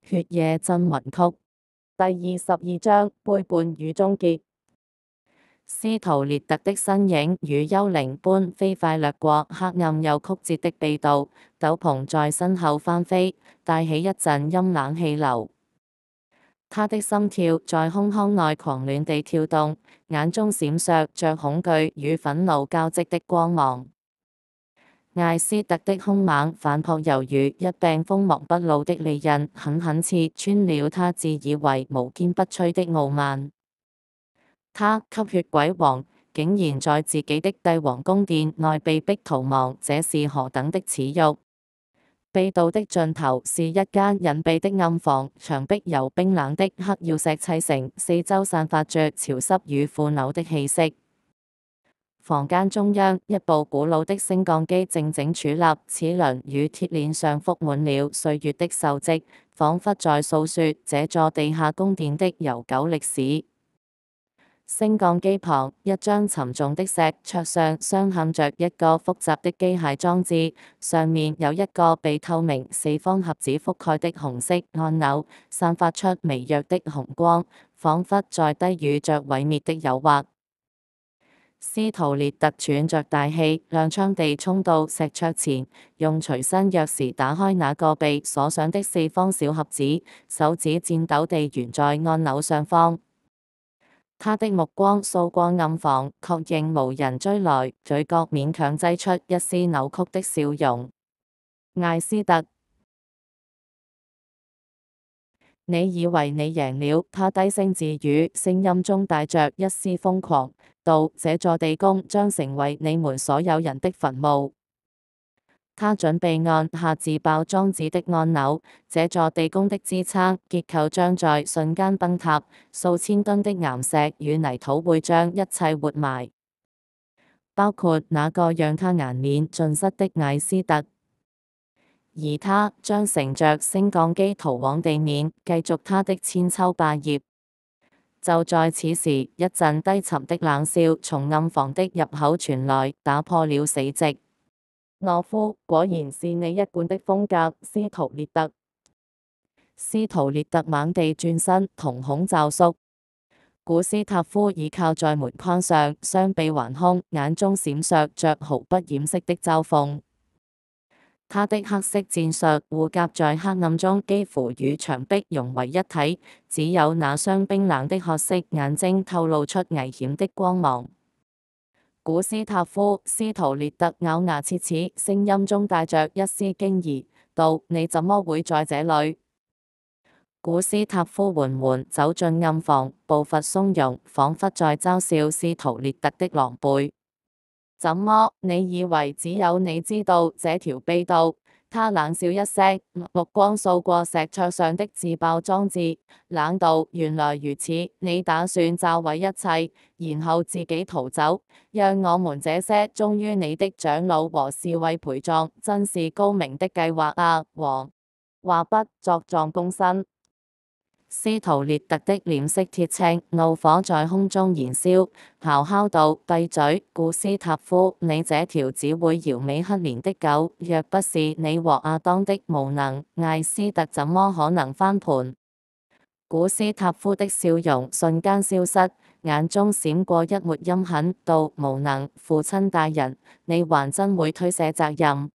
血夜真魂曲第22章背叛與終結。斯圖列特的身影如幽靈般飛快掠過黑暗又曲折的秘道，斗篷在身後翻飛，帶起一陣陰冷氣流。他的心跳在胸腔內狂亂地跳動，眼中閃爍着恐懼與憤怒交織的光芒。艾斯特的兇猛反撲猶如一柄鋒芒不露的利刃，狠狠刺穿了他自以為無堅不摧的傲慢。他吸血鬼王竟然在自己的帝王宮殿內被逼逃亡，這是何等的恥辱！秘道的盡頭是一間隱蔽的暗房，牆壁由冰冷的黑曜石砌成，四周散發着潮濕與腐朽的氣息。房間中央，一部古老的升降機靜靜矗立，齒輪與鐵鏈上覆滿了歲月的鏽跡，仿佛在訴說這座地下宮殿的悠久歷史。升降機旁，一張沉重的石桌上鑲嵌着一個複雜的機械裝置，上面有一個被透明四方盒子覆蓋的紅色按鈕，散發出微弱的紅光，仿佛在低語着毀滅的誘惑。斯圖列特喘着大氣，踉蹌地衝到石桌前，用隨身鑰匙打開那個被鎖上的四方小盒子，手指顫抖地懸在按鈕上方。他的目光掃過暗房，確認無人追來，嘴角勉強擠出一絲扭曲的笑容。艾斯特，你以為你贏了？他低聲自語，聲音中帶着一絲瘋狂，道：這座地宮將成為你們所有人的墳墓。他準備按下自爆裝置的按鈕，這座地宮的支撐結構將在瞬間崩塌，數千噸的岩石與泥土會將一切活埋，包括那個讓他顏面盡失的艾斯特。而他將乘着升降機逃往地面，繼續他的千秋霸業。就在此時，一陣低沉的冷笑從暗房的入口傳來，打破了死寂。懦夫，果然是你一貫的風格，斯圖列特。斯圖列特猛地轉身，瞳孔驟縮。古斯塔夫倚靠在門框上，雙臂環胸，眼中閃爍着毫不掩飾的嘲諷。他的黑色戰術護甲在黑暗中幾乎與牆壁融為一體，只有那雙冰冷的褐色眼睛透露出危險的光芒。古斯塔夫·斯圖列特咬牙切齒，聲音中帶着一絲驚疑，道：你怎麼會在這裡？古斯塔夫緩緩走進暗房，步伐鬆容，仿佛在嘲笑斯圖列特的狼狽。怎麼，你以為只有你知道這條秘道？他冷笑一聲，目光掃過石桌上的自爆裝置，冷道：原來如此，你打算炸毀一切，然後自己逃走，讓我們這些忠於你的長老和侍衛陪葬，真是高明的計劃啊，王！話不作狀躬身。斯圖列特的臉色鐵青，怒火在空中燃燒，咆哮道：閉嘴，古斯塔夫！你這條只會搖尾乞憐的狗，若不是你和亞當的無能，艾斯特怎麼可能翻盤？古斯塔夫的笑容瞬間消失，眼中閃過一抹陰狠，道：無能，父親大人，你還真會推卸責任。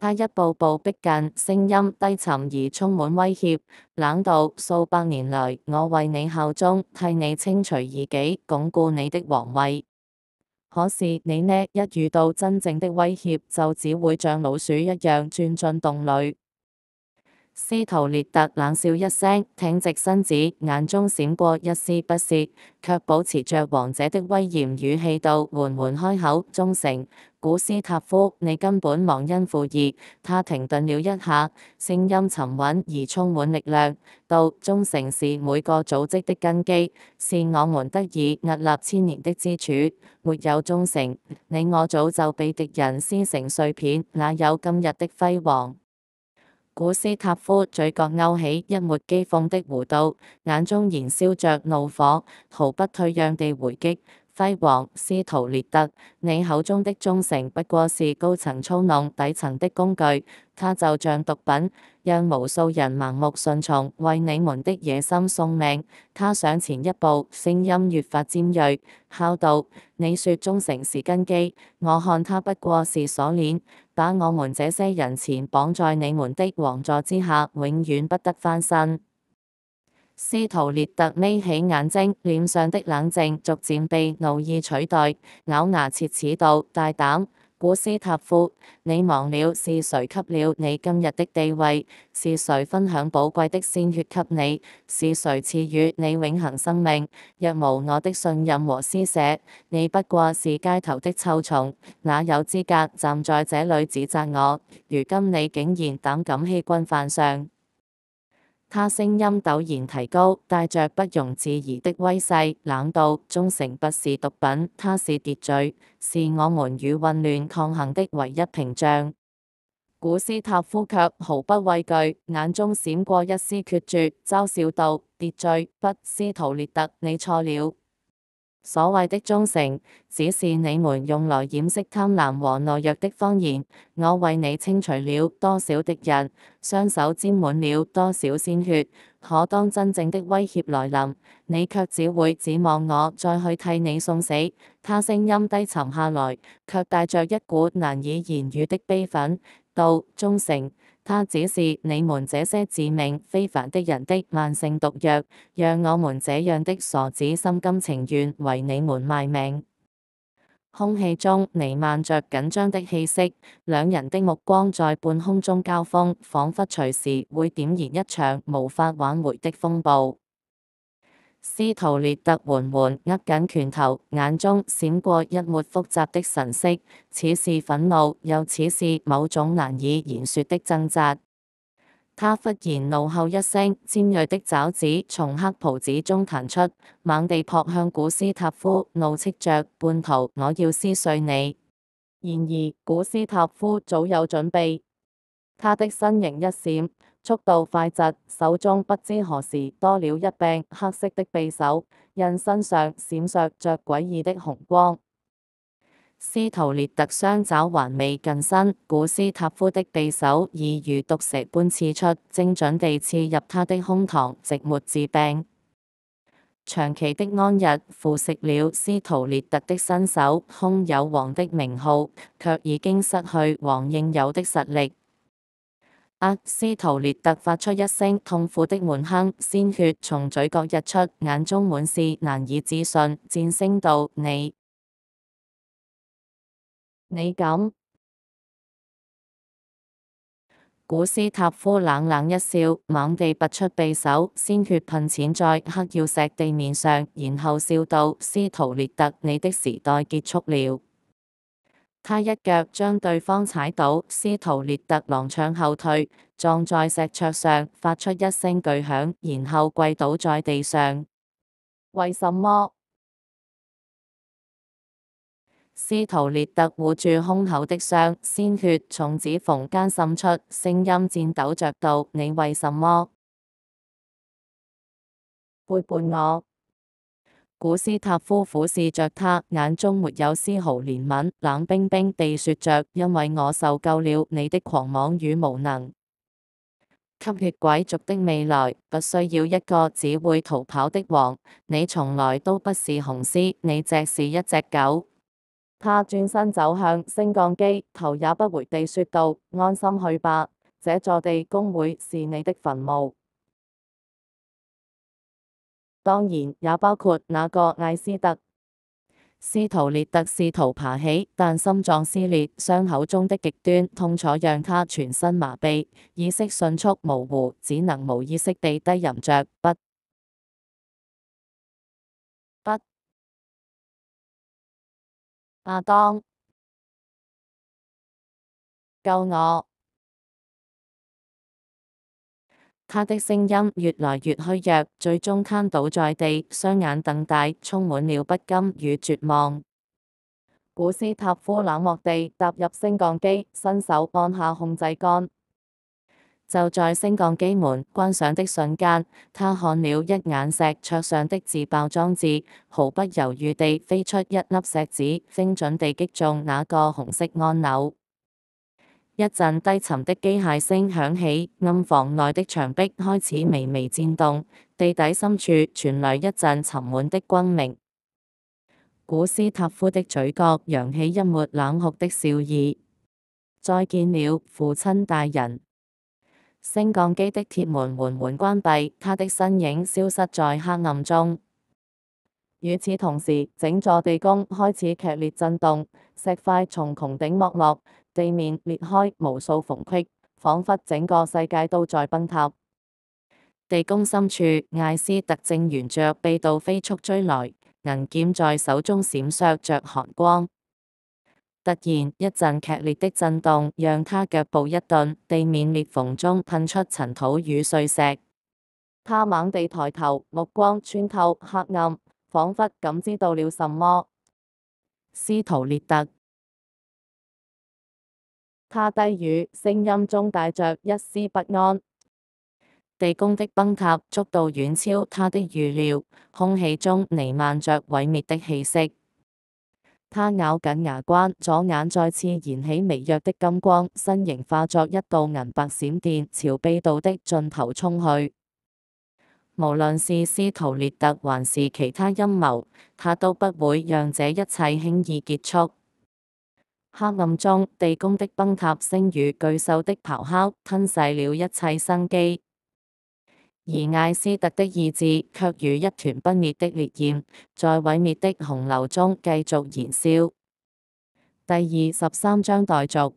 他一步步逼近，聲音低沉而充滿威脅，冷道：數百年來，我為你效忠，替你清除異己，鞏固你的皇位。可是你呢？一遇到真正的威脅，就只會像老鼠一樣鑽進洞裡。斯圖列特冷笑一聲，挺直身子，眼中閃過一絲不屑，卻保持着王者的威嚴語氣道：緩緩開口，忠誠。古斯塔夫，你根本忘恩負義。他停頓了一下，聲音沉穩而充滿力量，道：忠誠是每個組織的根基，是我們得以屹立千年的支柱。沒有忠誠，你我早就被敵人撕成碎片，哪有今日的輝煌？古斯塔夫嘴角勾起一抹譏諷的弧度，眼中燃燒着怒火，毫不退讓地回擊，輝煌，斯圖列特，你口中的忠誠不過是高層操弄底層的工具，它就像毒品，讓無數人盲目順從，為你們的野心送命。他上前一步，聲音越發尖銳，敲道：你說忠誠是根基，我看它不過是鎖鏈，把我們這些人纏綁在你們的王座之下，永遠不得翻身。斯圖列特眯起眼睛，臉上的冷靜逐漸被怒意取代，咬牙切齒道：大膽，古斯塔夫，你忘了是誰給了你今日的地位？是誰分享寶貴的鮮血給你？是誰賜予你永恆生命？若無我的信任和施捨，你不過是街頭的臭蟲，哪有資格站在這裡指責我？如今你竟然膽敢欺君犯上！他聲音陡然提高，帶着不容置疑的威勢，冷道：忠誠不是毒品，它是秩序，是我們與混亂抗衡的唯一屏障。古斯塔夫卻毫不畏懼，眼中閃過一絲決絕，嘲笑道：秩序不，斯圖列特，你錯了。所謂的忠誠，只是你們用來掩飾貪婪和懦弱的謊言。我為你清除了多少敵人，雙手沾滿了多少鮮血，可當真正的威脅來臨，你卻只會指望我再去替你送死。他聲音低沉下來，卻帶着一股難以言喻的悲憤，道：忠誠，它只是你們這些自命非凡的人的慢性毒藥，讓我們這樣的傻子心甘情願為你們賣命。空氣中彌漫着緊張的氣息，兩人的目光在半空中交鋒，仿佛隨時會點燃一場無法挽回的風暴。斯圖列特緩緩握緊拳頭，眼中閃過一抹複雜的神色，似是憤怒，又似是某種難以言說的掙扎。他忽然怒吼一聲，尖銳的爪子從黑袍子中彈出，猛地撲向古斯塔夫，怒斥着：叛徒，我要撕碎你！然而古斯塔夫早有準備，他的身形一閃，速度快疾，手中不知何時多了一柄黑色的匕首，刃身上閃爍着詭異的紅光。斯圖列特雙爪還未近身，古斯塔夫的匕首已如毒蛇般刺出，精準地刺入他的胸膛，直沒致病。長期的安逸腐蝕了斯圖列特的身手，空有王的名號，卻已經失去王應有的實力。斯圖列特發出一聲痛苦的悶哼，鮮血從嘴角溢出，眼中滿是難以置信，戰聲道：你敢？古斯塔夫冷冷一笑，猛地拔出匕首，鮮血噴濺在黑曜石地面上，然後笑道：斯圖列特，你的時代結束了。他一腳將對方踩倒，斯圖列特踉蹌後退，撞在石桌上，發出一聲巨響，然後跪倒在地上。為什麼？斯圖列特護住胸口的傷，鮮血從指縫間滲出，聲音顫抖着道：你為什麼背叛我？古斯塔夫俯視着他，眼中沒有絲毫憐憫，冷冰冰地說着：因為我受夠了你的狂妄與無能。吸血鬼族的未來不需要一個只會逃跑的王，你從來都不是雄獅，你只是一隻狗。他轉身走向升降機，頭也不回地說道：安心去吧，這座地宮會是你的墳墓。當然也包括那個艾斯特。斯圖列特試圖爬起，但心臟撕裂，傷口中的極端痛楚讓他全身麻痹，意識迅速模糊，只能無意識地低吟着：不，亞當，救我！他的聲音越來越虛弱，最終癱倒在地，雙眼瞪大，充滿了不甘與絕望。古斯塔夫冷漠地踏入升降機，伸手按下控制桿。就在升降機門關上的瞬間，他看了一眼石桌上的自爆裝置，毫不猶豫地飛出一粒石子，精準地擊中那個紅色按鈕。一陣低沉的機械聲響起，暗房內的牆壁開始微微顫動，地底深處傳來一陣沉悶的轟鳴。古斯塔夫的嘴角揚起一抹冷酷的笑意。再見了，父親大人。升降機的鐵門緩緩關閉，他的身影消失在黑暗中。與此同時，整座地宮開始劇烈震動，石塊從穹頂剝落，地面裂開無數縫隙，仿佛整個世界都在崩塌。地宮深處，艾斯特正沿着秘道飛速追來，銀劍在手中閃爍着寒光。突然，一陣劇烈的震動讓他腳步一頓，地面裂縫中噴出塵土與碎石。他猛地抬頭，目光穿透黑暗，仿佛感知到了什麼。斯圖列特，他低語，聲音中帶着一絲不安。地宮的崩塌速度遠超他的預料，空氣中彌漫着毀滅的氣息。他咬緊牙關，左眼再次燃起微弱的金光，身形化作一道銀白閃電，朝秘道的盡頭衝去。無論是斯圖列特還是其他陰謀，他都不會讓這一切輕易結束。黑暗中，地宮的崩塌聲與巨獸的咆哮吞噬了一切生機。而艾斯特的意志卻如一團不滅的烈焰，在毀滅的洪流中繼續燃燒。第23章待續。